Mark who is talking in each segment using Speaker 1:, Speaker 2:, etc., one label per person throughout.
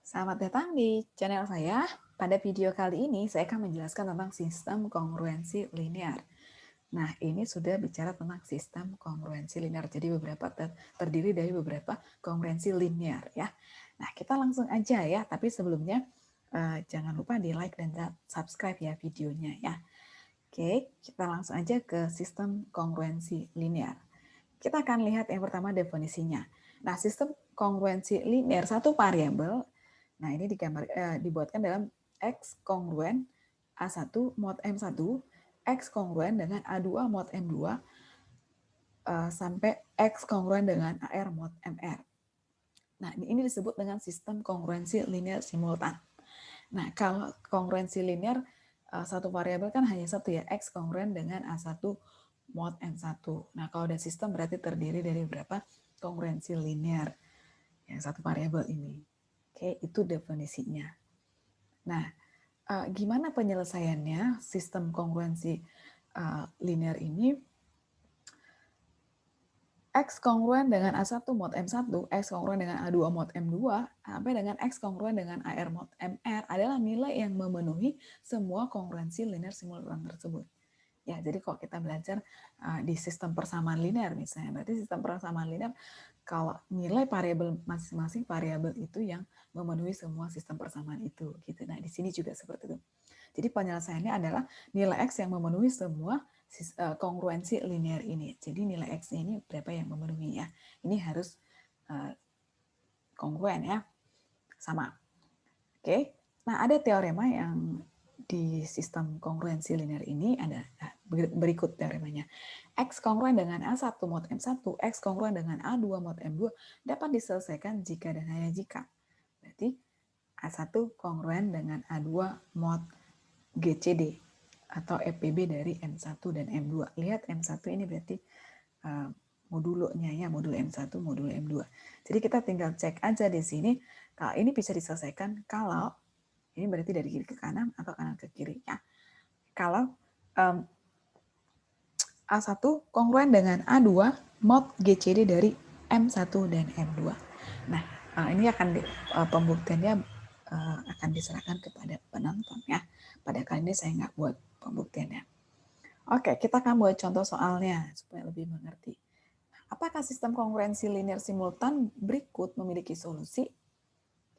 Speaker 1: Selamat datang di channel saya. Pada video kali ini saya akan menjelaskan tentang sistem kongruensi linear. Nah, ini sudah bicara tentang sistem kongruensi linear. Jadi terdiri dari beberapa kongruensi linear ya. Nah, kita langsung aja ya, tapi sebelumnya jangan lupa di like dan subscribe ya videonya ya. Oke, kita langsung aja ke sistem kongruensi linear. Kita akan lihat yang pertama definisinya. Nah, sistem kongruensi linear satu variabel. Nah, ini dibuatkan dalam X kongruen A1 mod M1, X kongruen dengan A2 mod M2, sampai X kongruen dengan AR mod MR. Nah, ini disebut dengan sistem kongruensi linear simultan. Nah, kalau kongruensi linear, satu variabel kan hanya satu ya, X kongruen dengan A1 mod M1. Nah, kalau ada sistem berarti terdiri dari berapa kongruensi linear yang satu variabel ini. Oke, itu definisinya. Nah, gimana penyelesaiannya sistem kongruensi linear ini? X kongruen dengan A1 mod M1, X kongruen dengan A2 mod M2, sampai dengan X kongruen dengan AR mod MR adalah nilai yang memenuhi semua kongruensi linear simultan tersebut. Ya, jadi kalau kita belajar di sistem persamaan linear misalnya, berarti sistem persamaan linear kalau nilai variabel masing-masing variabel itu yang memenuhi semua sistem persamaan itu gitu. Nah, di sini juga seperti itu. Jadi penyelesaiannya adalah nilai X yang memenuhi semua kongruensi linear ini. Jadi nilai X ini berapa yang memenuhi ya. Ini harus kongruen ya. Sama. Oke. Nah, ada teorema yang di sistem kongruensi linear ini ada berikut teoremanya. X kongruen dengan A1 mod M1, X kongruen dengan A2 mod M2 dapat diselesaikan jika dan hanya jika. Berarti A1 kongruen dengan A2 mod GCD atau FPB dari M1 dan M2. Lihat M1 ini berarti modulonya ya, modul M1, modul M2. Jadi kita tinggal cek aja di sini. Kalau ini bisa diselesaikan kalau ini berarti dari kiri ke kanan atau kanan ke kiri ya. Kalau A1 kongruen dengan A2 mod GCD dari M1 dan M2. Nah, ini akan pembuktiannya akan diserahkan kepada penonton ya. Pada kali ini saya nggak buat pembuktiannya. Oke, kita akan buat contoh soalnya supaya lebih mengerti. Apakah sistem kongruensi linear simultan berikut memiliki solusi?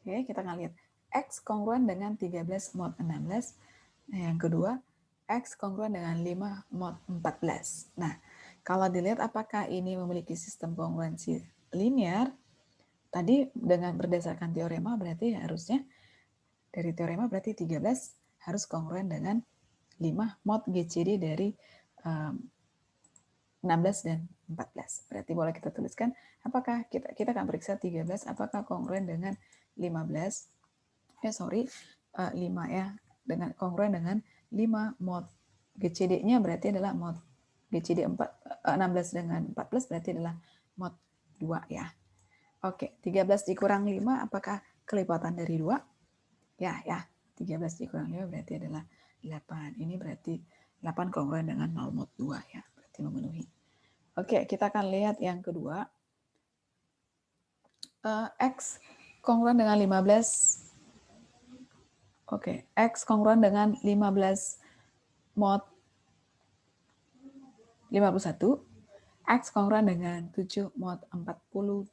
Speaker 1: Oke, kita akan lihat. X kongruen dengan 13 mod 16. Nah, yang kedua, X kongruen dengan 5 mod 14. Nah, kalau dilihat apakah ini memiliki sistem kongruensi linear, tadi dengan berdasarkan teorema berarti harusnya dari teorema berarti 13 harus kongruen dengan 5 mod GCD dari 16 dan 14. Berarti boleh kita tuliskan apakah kita akan periksa 13 apakah kongruen dengan 15 5 ya, dengan kongruen dengan 5 mod GCD-nya berarti adalah mod GCD 16 dengan 14 berarti adalah mod 2 ya. Oke, 13 dikurang 5 apakah kelipatan dari 2? Ya, 13 dikurang 5 berarti adalah 8. Ini berarti 8 kongruen dengan 0 mod 2 ya, berarti memenuhi. Oke, kita akan lihat yang kedua. X kongruen dengan 15. Oke, X kongruen dengan 15 mod 51. X kongruen dengan 7 mod 42.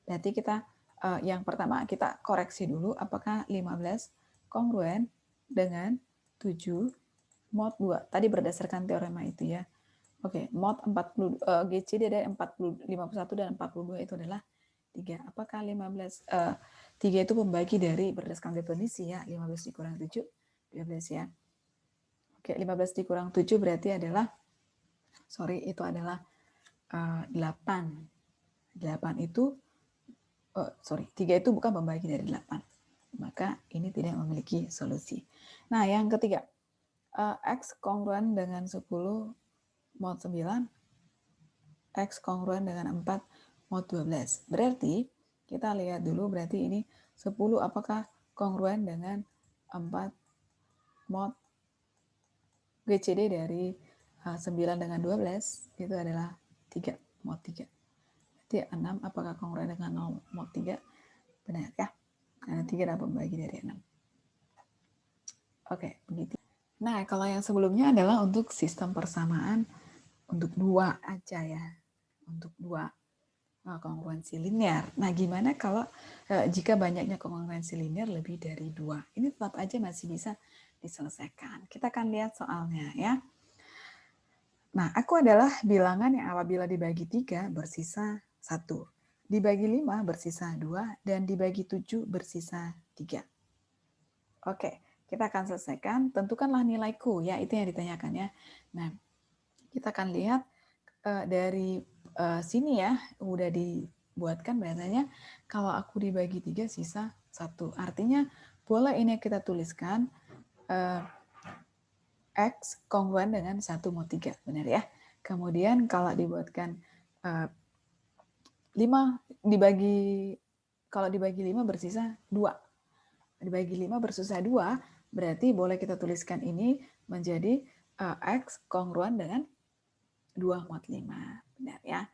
Speaker 1: Berarti kita yang pertama kita koreksi dulu apakah 15 kongruen dengan 7 mod 2. Tadi berdasarkan teorema itu ya. Oke, mod 40 GCD dari 51 dan 42 itu adalah 3. Apakah 15 3 itu pembagi dari berdasarkan definisi ya, 15 dikurang 7 12 ya. Oke, 15 dikurang 7 berarti adalah itu adalah 8. 8 itu 3 itu bukan pembagi dari 8. Maka ini tidak memiliki solusi. Nah, yang ketiga, X kongruen dengan 10 mod 9, X kongruen dengan 4 mod 12. Berarti kita lihat dulu berarti ini 10 apakah kongruen dengan 4 mod GCD dari 9 dengan 12 itu adalah 3 mod 3. Berarti 6 apakah kongruen dengan 0 mod 3? Benar ya. Nah, 3 adalah pembagi dari 6. Oke, begitu. Nah, kalau yang sebelumnya adalah untuk sistem persamaan untuk 2 aja ya. Untuk 2 kongruensi linear. Nah, gimana kalau jika banyaknya kongruensi linear lebih dari 2? Ini tetap aja masih bisa diselesaikan. Kita akan lihat soalnya ya. Nah, aku adalah bilangan yang apabila dibagi 3 bersisa 1. Dibagi 5 bersisa 2, dan dibagi 7 bersisa 3. Oke, kita akan selesaikan. Tentukanlah nilaiku, ya itu yang ditanyakan ya. Nah, kita akan lihat dari sini ya, udah dibuatkan bahasanya kalau aku dibagi 3 sisa 1. Artinya boleh ini kita tuliskan X kongruen dengan 1 mod 3, benar ya. Kemudian kalau dibuatkan 5 dibagi, kalau dibagi 5 bersisa 2. Dibagi 5 bersisa 2, berarti boleh kita tuliskan ini menjadi X kongruen dengan 2 mod 5. Benar ya.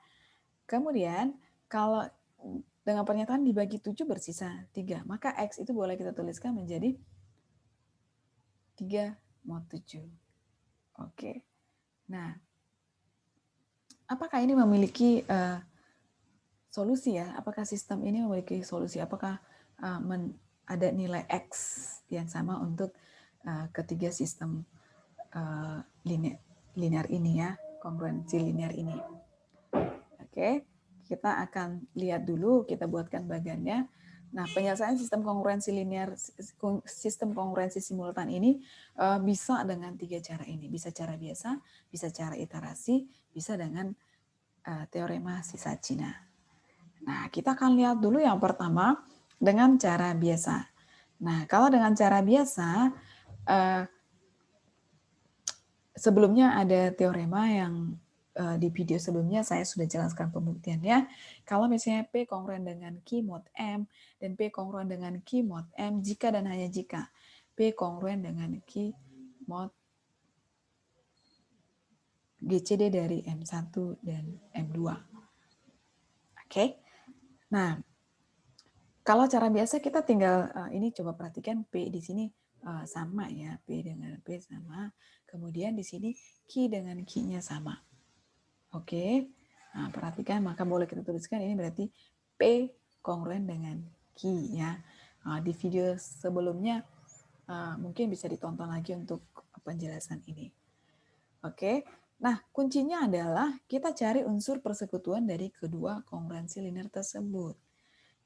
Speaker 1: Kemudian kalau dengan pernyataan dibagi 7 bersisa 3, maka X itu boleh kita tuliskan menjadi 3 mod 7. Oke. Nah, apakah ini memiliki solusi ya? Apakah sistem ini memiliki solusi? Apakah ada nilai X yang sama untuk ketiga sistem linear ini ya, kongruensi linear ini? Oke, kita akan lihat dulu, kita buatkan bagannya. Nah, penyelesaian sistem kongruensi linear, sistem kongruensi simultan ini bisa dengan 3 cara ini. Bisa cara biasa, bisa cara iterasi, bisa dengan teorema sisa Cina. Nah, kita akan lihat dulu yang pertama dengan cara biasa. Nah, kalau dengan cara biasa, sebelumnya ada teorema yang di video sebelumnya saya sudah jelaskan pembuktiannya. Kalau misalnya P kongruen dengan Q mod M dan P kongruen dengan Q mod M, jika dan hanya jika P kongruen dengan Q mod GCD dari M1 dan M2. Oke. Nah, kalau cara biasa kita tinggal ini coba perhatikan P di sini sama ya, P dengan P sama. Kemudian di sini Q dengan Q-nya sama. Oke. Nah, perhatikan, maka boleh kita tuliskan ini berarti P kongruen dengan Q ya. Di video sebelumnya mungkin bisa ditonton lagi untuk penjelasan ini. Oke. Nah, kuncinya adalah kita cari unsur persekutuan dari kedua kongruensi linear tersebut.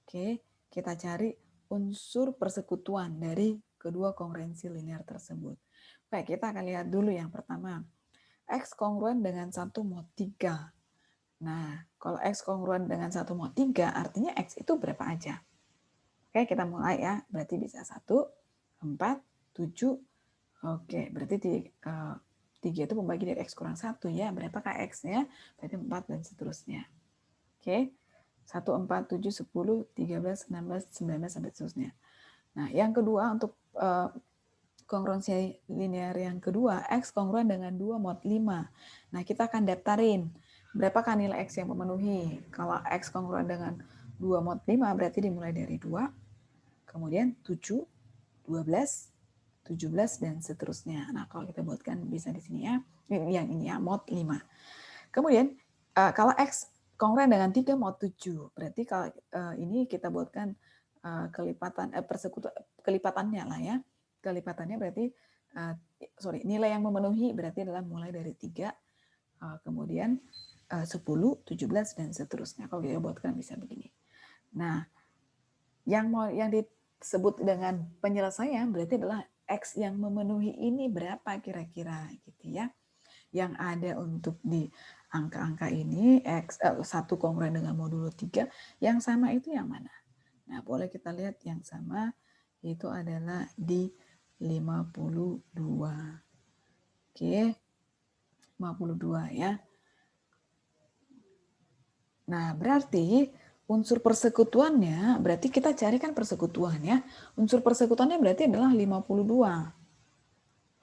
Speaker 1: Oke, kita cari unsur persekutuan dari kedua kongruensi linear tersebut. Baik, kita akan lihat dulu yang pertama. X kongruen dengan 1 mod 3. Nah, kalau X kongruen dengan 1 mod 3, artinya X itu berapa aja? Oke, kita mulai ya. Berarti bisa 1, 4, 7. Oke, berarti 3 itu membagi dari X kurang 1 ya. Berapakah X-nya? Berarti 4 dan seterusnya. Oke, 1, 4, 7, 10, 13, 16, 19, sampai seterusnya. Nah, yang kedua untuk kongruensi linear yang kedua, X kongruen dengan 2 mod 5. Nah, kita akan daftarin berapakah nilai X yang memenuhi. Kalau X kongruen dengan 2 mod 5 berarti dimulai dari 2, kemudian 7, 12, 17, dan seterusnya. Nah, kalau kita buatkan bisa di sini ya, yang ini ya, mod 5. Kemudian, kalau X kongruen dengan 3 mod 7, berarti kalau ini kita buatkan kelipatan, kelipatannya lah ya. Kelipatannya berarti, nilai yang memenuhi berarti adalah mulai dari 3, kemudian 10, 17, dan seterusnya. Kalau kita buatkan bisa begini. Nah, yang disebut dengan penyelesaian berarti adalah X yang memenuhi ini berapa kira-kira gitu ya. Yang ada untuk di angka-angka ini, X 1 kongruen dengan modulo 3, yang sama itu yang mana? Nah, boleh kita lihat yang sama itu adalah di 52. Oke, 52 ya. Nah, berarti unsur persekutuannya, berarti kita carikan persekutuan ya. Unsur persekutuannya berarti adalah 52.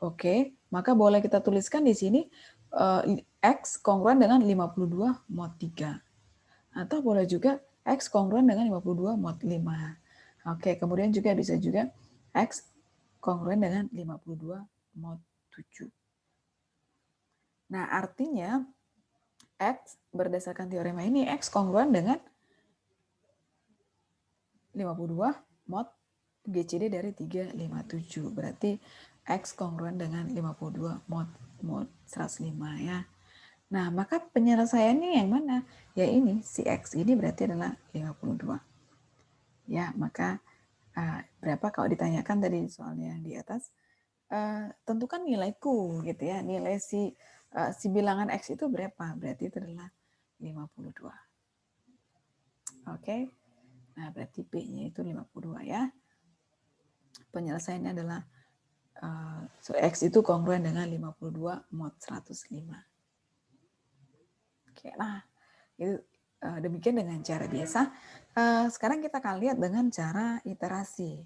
Speaker 1: Oke, maka boleh kita tuliskan di sini X kongruen dengan 52 mod 3. Atau boleh juga X kongruen dengan 52 mod 5. Oke, kemudian juga bisa juga X kongruen dengan 52 mod 7. Nah, artinya X berdasarkan teorema ini X kongruen dengan 52 mod GCD dari 357. Berarti X kongruen dengan 52 mod 105 ya. Nah, maka penyelesaiannya yang mana? Ya ini, si X ini berarti adalah 52. Ya, maka berapa kalau ditanyakan tadi soalnya yang di atas, tentukan nilaiku gitu ya. Nilai si bilangan X itu berapa? Berarti itu adalah 52. Oke. Nah, berarti P-nya itu 52 ya. Penyelesaiannya adalah X itu kongruen dengan 52 mod 105. Oke, nah itu demikian dengan cara biasa. Sekarang kita akan lihat dengan cara iterasi.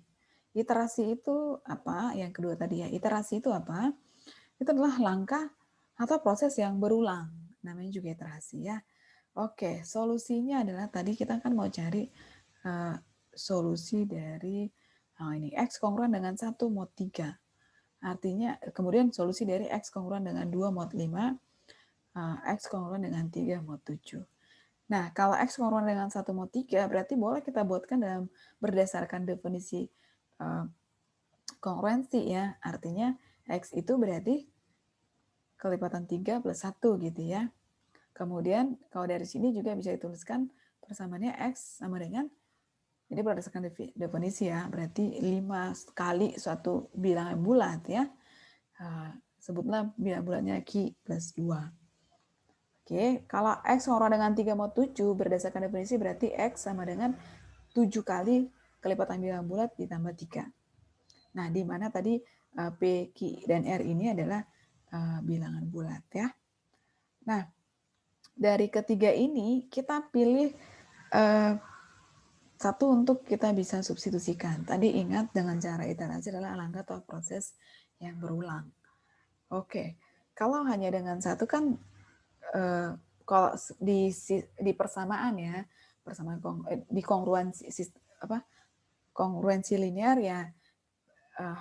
Speaker 1: Iterasi itu apa? Yang kedua tadi ya, iterasi itu apa? Itu adalah langkah atau proses yang berulang. Namanya juga iterasi ya. Oke, solusinya adalah tadi kita kan mau cari solusi dari ini X kongruen dengan 1 mod 3. Artinya kemudian solusi dari X kongruen dengan 2 mod 5, X kongruen dengan 3 mod 7. Nah, kalau X kongruen dengan 1 mod 3, berarti boleh kita buatkan dalam berdasarkan definisi kongruensi ya. Artinya X itu berarti kelipatan 3 plus 1 gitu ya. Kemudian kalau dari sini juga bisa dituliskan persamaannya X sama dengan, ini berdasarkan definisi ya, berarti 5 kali suatu bilangan bulat ya. Sebutlah bilangan bulatnya Q plus 2. Oke, kalau X kongruen dengan 3 mod 7 berdasarkan definisi berarti X sama dengan 7 kali kelipatan bilangan bulat ditambah 3. Nah, di mana tadi P, Q, dan R ini adalah bilangan bulat ya. Nah, dari ketiga ini kita pilih satu untuk kita bisa substitusikan. Tadi ingat dengan cara iterasi adalah langkah atau proses yang berulang. Oke, kalau hanya dengan satu kan kalau di persamaan ya, persamaan di kongruensi kongruensi linear ya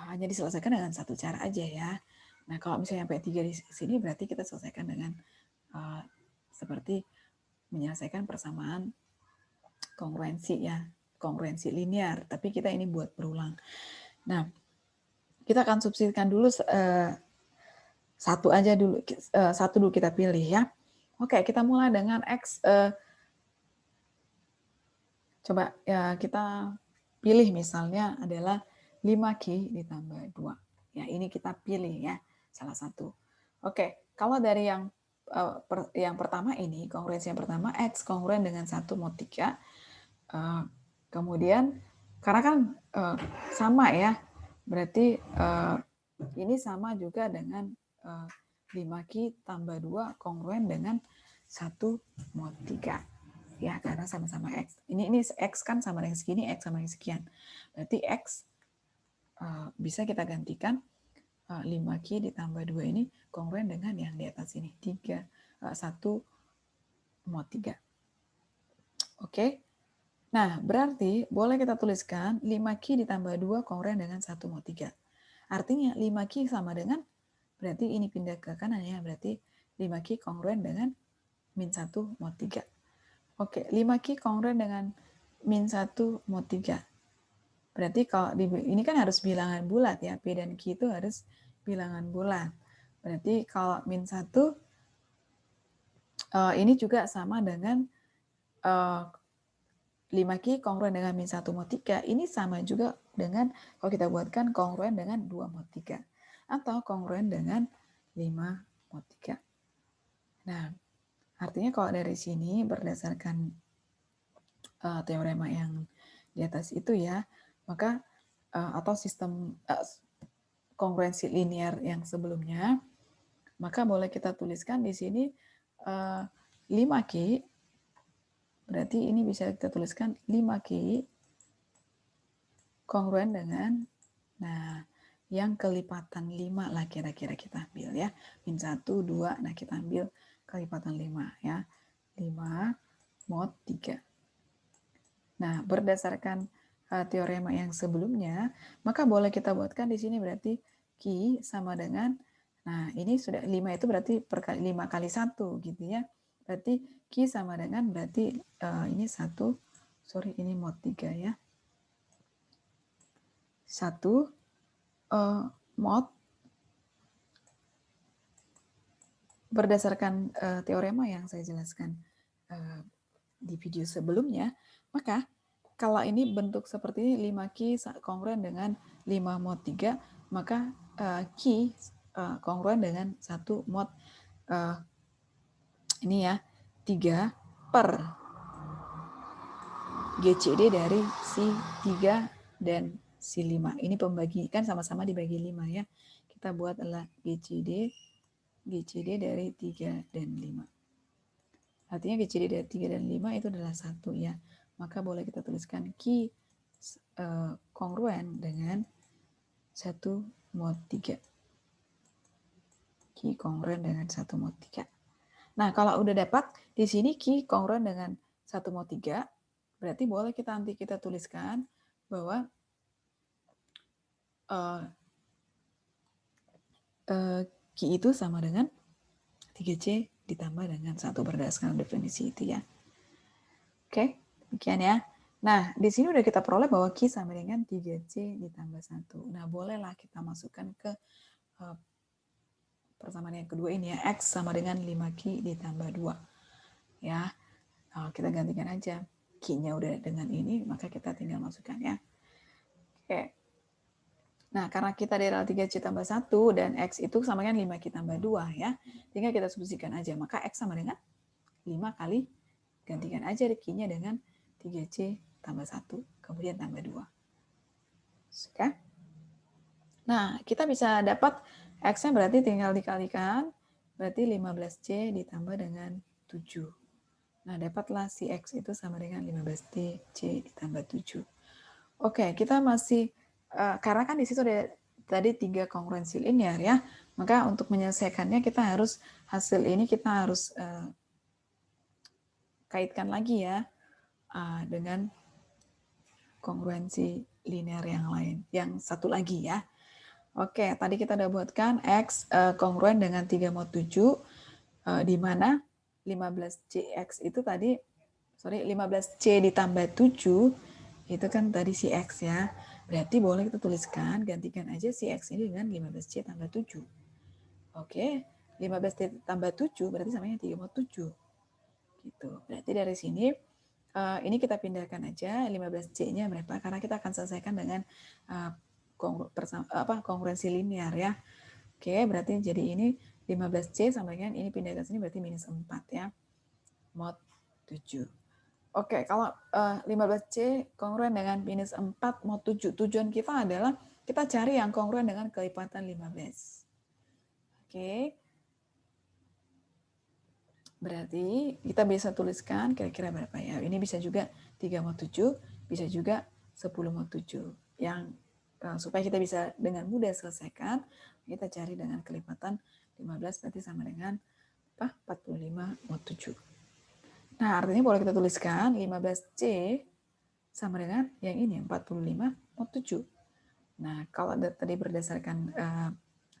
Speaker 1: hanya diselesaikan dengan satu cara aja ya. Nah, kalau misalnya sampai 3 di sini berarti kita selesaikan dengan seperti menyelesaikan persamaan kongruensi ya, kongruensi linear, tapi kita ini buat berulang. Nah, kita akan substitusikan dulu satu dulu kita pilih ya. Oke, kita mulai dengan X. Coba ya kita pilih misalnya adalah 5Q ditambah 2. Ya, ini kita pilih ya, salah satu. Oke, kalau dari yang pertama ini, kongruensi yang pertama, X kongruen dengan 1 mod 3. Kemudian, karena kan sama ya, berarti ini sama juga dengan 5Q tambah 2 kongruen dengan 1 mod 3. Ya, karena sama-sama X. Ini X kan sama dengan segini, X sama dengan sekian. Berarti X bisa kita gantikan 5Q ditambah 2 ini kongruen dengan yang di atas ini. 1 mod 3. Oke. Nah, berarti boleh kita tuliskan 5Q ditambah 2 kongruen dengan 1 mod 3. Artinya 5Q sama dengan, berarti ini pindah ke kanan ya, berarti 5Q kongruen dengan min 1 mod 3. Oke, 5Q kongruen dengan min 1 mod 3. Berarti kalau ini kan harus bilangan bulat ya, P dan Q itu harus bilangan bulat. Berarti kalau min 1 ini juga sama dengan 5Q kongruen dengan min 1 mod 3. Ini sama juga dengan kalau kita buatkan kongruen dengan 2 mod 3. Atau kongruen dengan 5 mod 3. Nah, artinya kalau dari sini berdasarkan teorema yang di atas itu ya, maka atau sistem kongruensi linear yang sebelumnya, maka boleh kita tuliskan di sini 5Q, berarti ini bisa kita tuliskan 5Q kongruen dengan, nah yang kelipatan 5 lah kira-kira kita ambil ya, min 1, 2, nah kita ambil kelipatan 5 ya, 5 mod 3. Nah, berdasarkan teorema yang sebelumnya, maka boleh kita buatkan di sini berarti Q sama dengan, nah ini sudah 5 itu berarti 5 kali 1 gitu ya. Berarti Q sama dengan berarti ini 1, sorry ini mod 3 ya. 1 mod berdasarkan teorema yang saya jelaskan di video sebelumnya, maka kalau ini bentuk seperti ini 5Q kongruen dengan 5 mod 3, maka Q kongruen dengan 1 mod ini ya 3 per GCD dari si 3 dan si 5. Ini pembagi, kan sama-sama dibagi 5 ya. Kita buat adalah GCD dari 3 dan 5. Artinya GCD dari 3 dan 5 itu adalah 1 ya. Maka boleh kita tuliskan Q kongruen dengan 1 mod 3. Q kongruen dengan 1 mod 3. Nah, kalau udah dapat di sini Q kongruen dengan 1 mod 3, berarti boleh nanti kita tuliskan bahwa Q itu sama dengan 3C ditambah dengan 1 berdasarkan definisi itu ya. Oke, demikian ya. Nah, di sini udah kita peroleh bahwa Q sama dengan 3C ditambah 1. Nah, bolehlah kita masukkan ke persamaan yang kedua ini ya. X sama dengan 5Q ditambah 2. Ya, kita gantikan aja. Q-nya udah dengan ini, maka kita tinggal masukkan ya. Oke. Nah, karena kita adalah 3C tambah 1 dan X itu sama dengan 5Q tambah 2 ya. Tinggal kita substitusikan aja. Maka X sama dengan 5 kali, gantikan aja Q-nya dengan 3C tambah 1, kemudian tambah 2. Oke. Nah, kita bisa dapat X-nya berarti tinggal dikalikan, berarti 15C ditambah dengan 7. Nah, dapatlah si X itu sama dengan 15C ditambah 7. Oke, kita masih karena kan di situ ada tadi 3 kongruensi linear ya, maka untuk menyelesaikannya kita harus hasil ini kita harus kaitkan lagi ya dengan kongruensi linear yang lain, yang satu lagi ya. Oke, tadi kita udah buatkan X kongruen dengan 3 mod 7, di mana 15CX itu tadi, 15C ditambah 7, itu kan tadi si X ya. Berarti boleh kita tuliskan, gantikan aja si X ini dengan 15C tambah 7. Oke, 15C tambah 7 berarti samanya 3 mod 7. Gitu. Berarti dari sini, ini kita pindahkan aja 15C-nya berapa, karena kita akan selesaikan dengan kongruensi linear ya. Oke, berarti jadi ini 15C sama dengan ini pindah ke sini berarti minus 4 ya. Mod 7. Oke, kalau 15C kongruen dengan minus 4 mod 7. Tujuan kita adalah kita cari yang kongruen dengan kelipatan 15. Oke. Berarti kita bisa tuliskan kira-kira berapa ya. Ini bisa juga 3 mod 7, bisa juga 10 mod 7. Yang supaya kita bisa dengan mudah selesaikan, kita cari dengan kelipatan 15 berarti sama dengan 45 mod 7. Nah, artinya boleh kita tuliskan 15C sama dengan yang ini, 45 mod 7. Nah, kalau tadi berdasarkan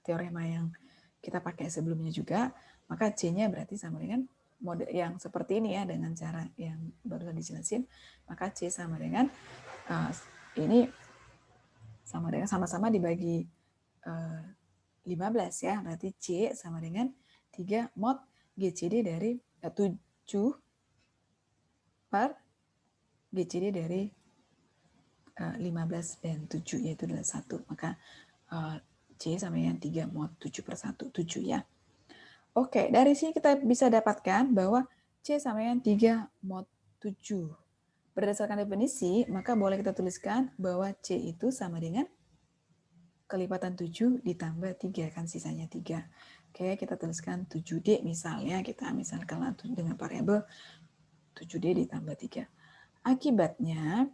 Speaker 1: teorema yang kita pakai sebelumnya juga, maka C-nya berarti sama dengan model yang seperti ini ya, dengan cara yang baru dijelasin, maka C sama dengan ini sama dengan sama-sama dibagi 15 ya, berarti C sama dengan 3 mod GCD dari 7 per GCD dari 15 dan 7, yaitu adalah 1. Maka C sama dengan 3 mod 7 per 1, 7 ya. Oke, dari sini kita bisa dapatkan bahwa C sama dengan 3 mod 7. Berdasarkan definisi, maka boleh kita tuliskan bahwa C itu sama dengan kelipatan 7 ditambah 3, kan sisanya 3. Oke, kita tuliskan 7D misalnya, kita misalkan dengan variabel 7D ditambah 3. Akibatnya,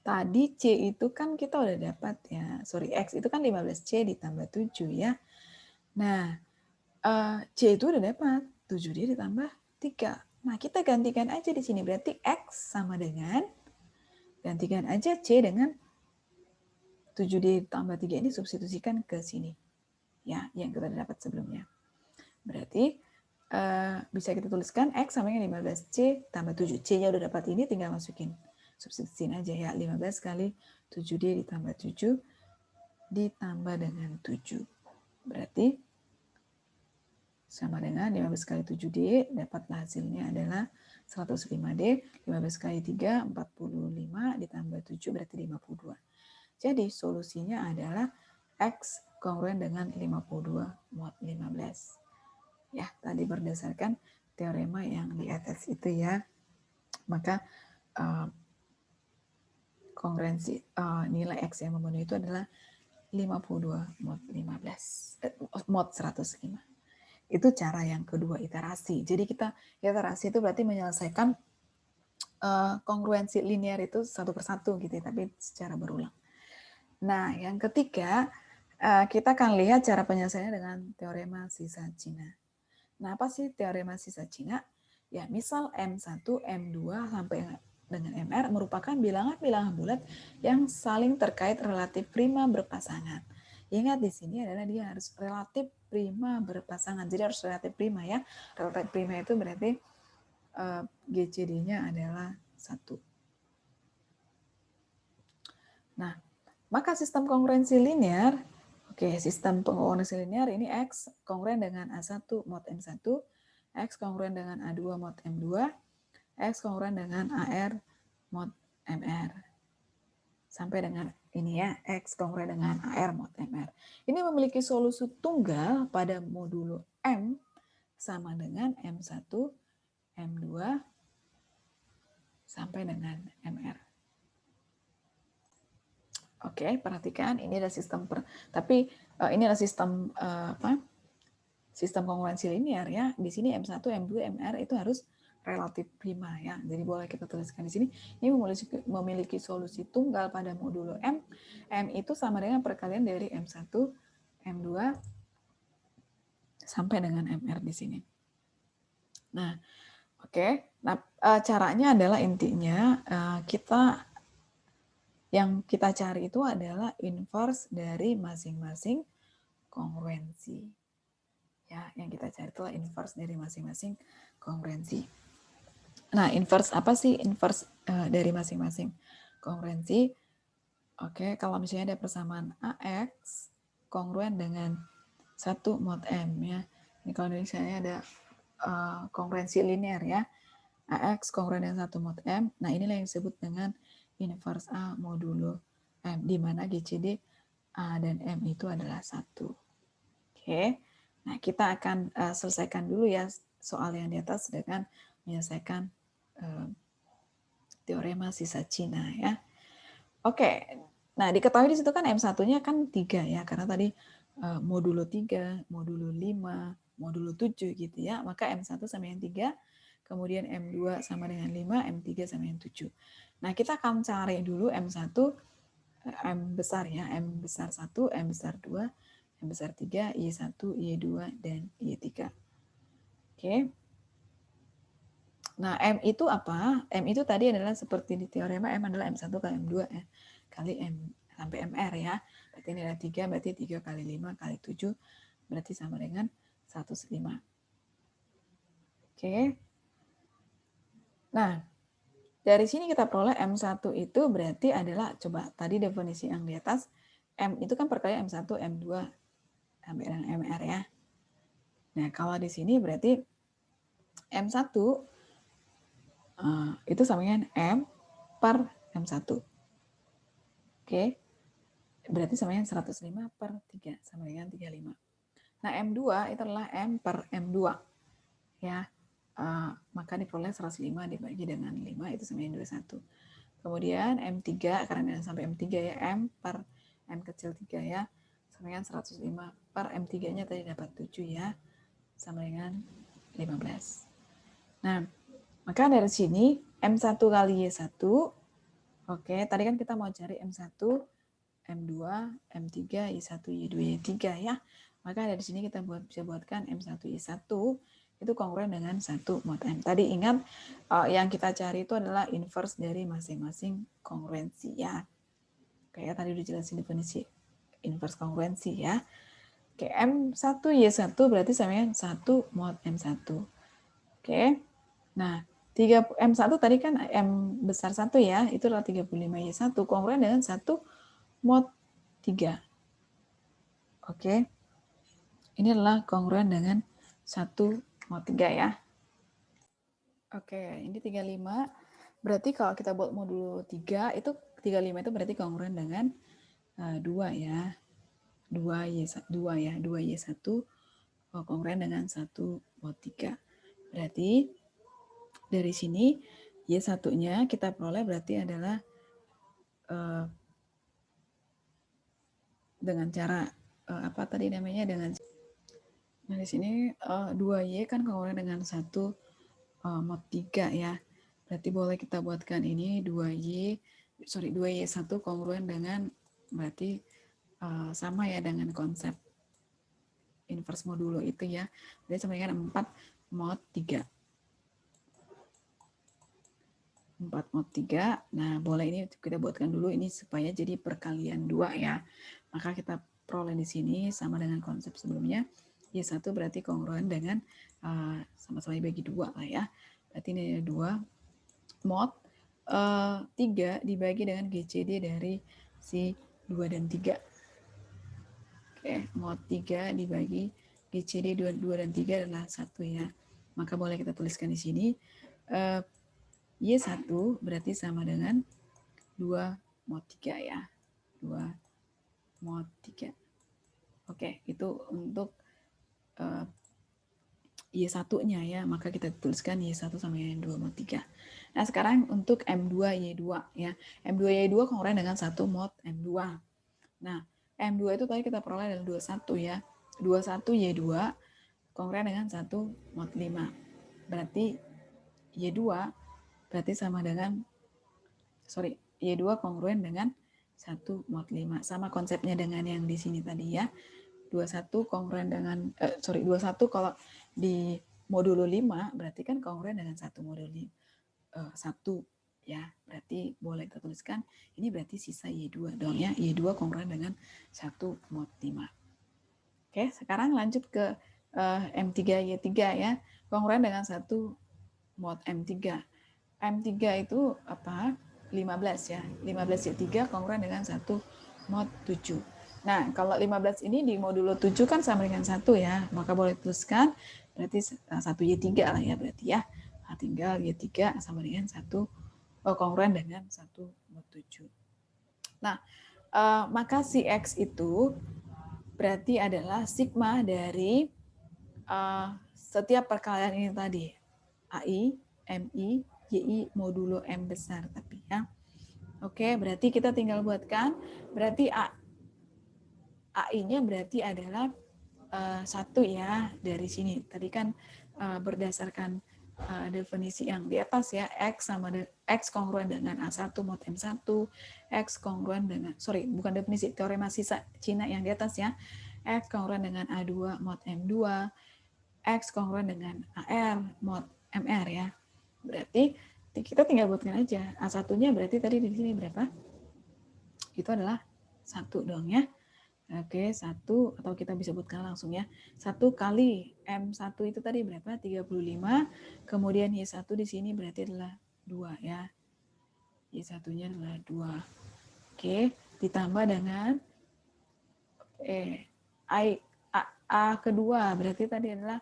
Speaker 1: tadi C itu kan kita udah dapat ya, X itu kan 15C ditambah 7 ya. Nah, C itu udah dapat 7D ditambah 3. Nah, kita gantikan aja di sini, berarti X sama dengan Gantikan aja C dengan 7D tambah 3 ini substitusikan ke sini. Ya, yang kita dapat sebelumnya. Berarti bisa kita tuliskan X sama dengan 15C tambah 7. C-nya udah dapat ini, tinggal masukin. Substitusiin aja ya. 15 kali 7D ditambah 7 ditambah dengan 7. Berarti sama dengan 15 kali 7D, dapatlah hasilnya adalah 105D, 15 kali 3, 45, ditambah 7 berarti 52. Jadi solusinya adalah X kongruen dengan 52 mod 15. Ya, tadi berdasarkan teorema yang di atas itu ya. Maka kongruensi nilai X yang memenuhi itu adalah 52 mod 15, mod 105. Itu cara yang kedua, iterasi. Jadi kita iterasi itu berarti menyelesaikan kongruensi linear itu satu persatu gitu, tapi secara berulang. Nah, yang ketiga kita akan lihat cara penyelesaiannya dengan teorema sisa Cina. Nah, apa sih teorema sisa Cina? Ya, misal M1, M2 sampai dengan MR merupakan bilangan-bilangan bulat yang saling terkait relatif prima berpasangan. Ingat di sini adalah dia harus relatif prima berpasangan. Jadi harus relatif prima ya. Relatif prima itu berarti GCD-nya adalah 1. Nah, maka sistem kongruensi linear, sistem kongruensi linear ini X kongruen dengan A1 mod M1, X kongruen dengan A2 mod M2, X kongruen dengan AR mod MR. Sampai dengan ini ya, X kongruen dengan AR mod MR. Ini memiliki solusi tunggal pada modulo M sama dengan M1, M2, sampai dengan MR. Oke, perhatikan ini adalah sistem tapi ini adalah sistem sistem kongruensi linear ya. Di sini M1, M2, MR itu harus relatif prima ya. Jadi boleh kita tuliskan di sini. Ini memiliki solusi tunggal pada modulo M. M itu sama dengan perkalian dari M1, M2 sampai dengan MR di sini. Nah, Nah, caranya adalah intinya yang kita cari itu adalah inverse dari masing-masing kongruensi. Ya, yang kita cari itulah inverse dari masing-masing kongruensi. Nah, inverse apa sih inverse dari masing-masing kongruensi? Kalau misalnya ada persamaan AX kongruen dengan 1 mod M ya. Ini kalau misalnya ada kongruensi linear ya. AX kongruen dengan 1 mod M. Nah, inilah yang disebut dengan inverse A modulo M, di mana GCD A dan M itu adalah 1. Nah, kita akan selesaikan dulu ya soal yang di atas dengan menyelesaikan teorema sisa Cina ya. Nah diketahui di situ kan M1-nya kan 3 ya, karena tadi modulo 3, modulo 5, modulo 7 gitu ya. Maka M1 sama dengan 3, kemudian M2 sama dengan 5, M3 sama dengan 7. Nah, kita akan cari dulu M1, M besar ya, M besar 1, M besar 2, M besar 3, Y1, Y2, dan Y3. Nah, M itu apa? M itu tadi adalah seperti di teorema M adalah M1 kali M2 ya, kali M sampai MR ya. Berarti ini adalah 3, berarti 3 kali 5 kali 7, berarti sama dengan 105. Nah, dari sini kita peroleh M1 itu berarti adalah, coba tadi definisi yang di atas, M itu kan perkalian M1, M2, sampai dengan MR ya. Nah, kalau di sini berarti M1 itu sama dengan M per M1. Berarti sama dengan 105 per 3, sama dengan 35. Nah, M2 itu adalah M per M2. Ya, maka diperoleh 105 dibagi dengan 5, itu sama dengan 21. Kemudian M3, karena sampai M3 ya, M per M kecil 3 ya, sama dengan 105 per M3-nya tadi dapat 7 ya, sama dengan 15. Nah, maka dari sini M1 kali Y1, tadi kan kita mau cari M1, M2, M3, Y1, Y2, Y3 ya. Maka dari sini kita bisa buatkan M1, Y1 itu kongruen dengan 1 mod M. Tadi ingat yang kita cari itu adalah inverse dari masing-masing kongruensi ya. Kayak tadi udah jelasin definisi inverse kongruensi ya. Oke, M1Y1 berarti sama dengan 1 mod M1. Oke. Nah, M1 tadi kan M besar 1 ya, itu adalah 35Y1 kongruen dengan 1 mod 3. Oke. Ini adalah kongruen dengan 1 mod 3 ya. Oke, ini 35. Berarti kalau kita buat modulo 3, itu 35 itu berarti kongruen dengan 2 ya. 2Y1 ya, 2Y1 kongruen dengan 1 mod 3. Berarti dari sini Y1-nya kita peroleh berarti adalah dengan cara apa tadi namanya, dengan nah di sini 2Y kan kongruen dengan 1 mod 3 ya. Berarti boleh kita buatkan ini 2Y1 kongruen dengan berarti sama ya dengan konsep inverse modulo itu ya. Jadi sama dengan 4 mod 3. 4 mod 3. Nah, boleh ini kita buatkan dulu ini supaya jadi perkalian 2 ya. Maka kita peroleh di sini sama dengan konsep sebelumnya. Y1 berarti kongruen dengan sama-sama dibagi 2 lah ya. Berarti ini ada 2 mod 3 dibagi dengan GCD dari si 2 dan 3. Oke, mod 3 dibagi GCD 2 dan 3 adalah 1 ya. Maka boleh kita tuliskan di sini Y1 berarti sama dengan 2 mod 3 ya. 2 mod 3. Oke, itu untuk Y1-nya ya. Maka kita tuliskan Y1 sama dengan 2 mod 3. Nah, sekarang untuk M2Y2 ya. M2Y2 kongruen dengan 1 mod M2. Nah, M2 itu tadi kita peroleh adalah 21 ya. 21Y2 kongruen dengan 1 mod 5. Berarti Y2 berarti sama dengan Y2 kongruen dengan 1 mod 5. Sama konsepnya dengan yang di sini tadi ya. 21 kongruen dengan 21 kalau di modulo 5 berarti kan kongruen dengan 1 modulo 1 ya. Berarti boleh kita tuliskan ini berarti sisa Y2 dong ya. Y2 kongruen dengan 1 mod 5. Oke, sekarang lanjut ke M3Y3 ya. Kongruen dengan 1 mod M3. M3 itu apa? 15 ya. 15Y3 kongruen dengan 1 mod 7. Nah, kalau 15 ini di modulo 7 kan sama dengan 1 ya. Maka boleh tuliskan berarti 1Y3 lah ya berarti ya. Nah, tinggal Y3 sama dengan 1 kongruen dengan 1 mod 7. Nah, maka si X itu berarti adalah sigma dari setiap perkalian ini tadi. AI, MI, YI modulo M besar tapi ya. Oke, berarti kita tinggal buatkan. Berarti AI-nya berarti adalah 1 ya dari sini. Tadi kan berdasarkan definisi yang di atas ya, X kongruen dengan A1 mod M1, X kongruen dengan, bukan definisi, teorema sisa Cina yang di atas ya, X kongruen dengan A2 mod M2, X kongruen dengan AR mod MR ya. Berarti kita tinggal buatkan aja. A1-nya berarti tadi di sini berapa? Itu adalah 1 dong ya. Oke, 1 atau kita bisa buatkan langsung ya. 1 kali M1 itu tadi berapa? 35. Kemudian Y1 di sini berarti adalah 2 ya. Y1-nya adalah 2. Oke, ditambah dengan A kedua berarti tadi adalah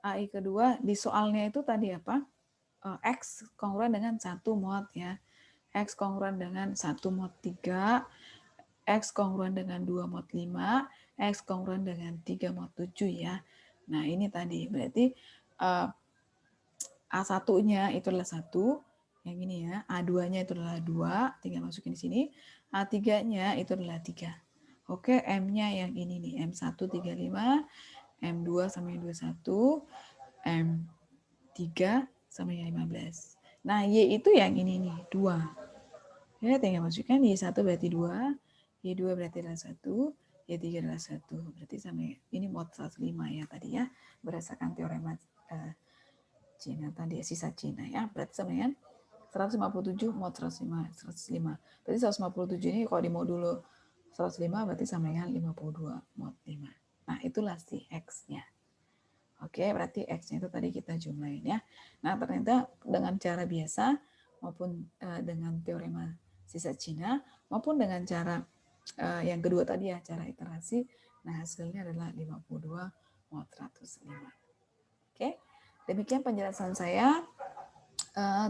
Speaker 1: AI kedua di soalnya itu tadi apa? X kongruen dengan 1 mod ya. X kongruen dengan 1 mod 3, X kongruen dengan 2 mod 5, X kongruen dengan 3 mod 7 ya. Nah ini tadi berarti A1-nya itu adalah 1, yang ini ya. A2-nya itu adalah 2, tinggal masukin di sini. A3-nya itu adalah 3. Oke, M-nya yang ini nih, M1 35, M2 sama yang 21, M3 sama yang 15. Nah, Y itu yang ini nih, 2. Ya, tinggal masukkan Y1 berarti 2, Y2 berarti adalah 1, Y3 adalah 1. Berarti sama ini mod 105 ya tadi ya, berdasarkan teorema Cina tadi, sisa Cina ya. Berarti sama dengan 157 mod 105. Berarti 157 ini kalau di modulo 105 berarti sama dengan 52 mod 5. Nah, itulah si X-nya. Oke, berarti X-nya itu tadi kita jumlahin ya. Nah, ternyata dengan cara biasa maupun dengan teorema sisa Cina maupun dengan cara yang kedua tadi ya, cara iterasi, nah hasilnya adalah 52 mod 105. Oke, demikian penjelasan saya.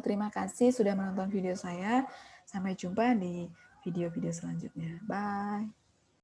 Speaker 1: Terima kasih sudah menonton video saya. Sampai jumpa di video-video selanjutnya. Bye.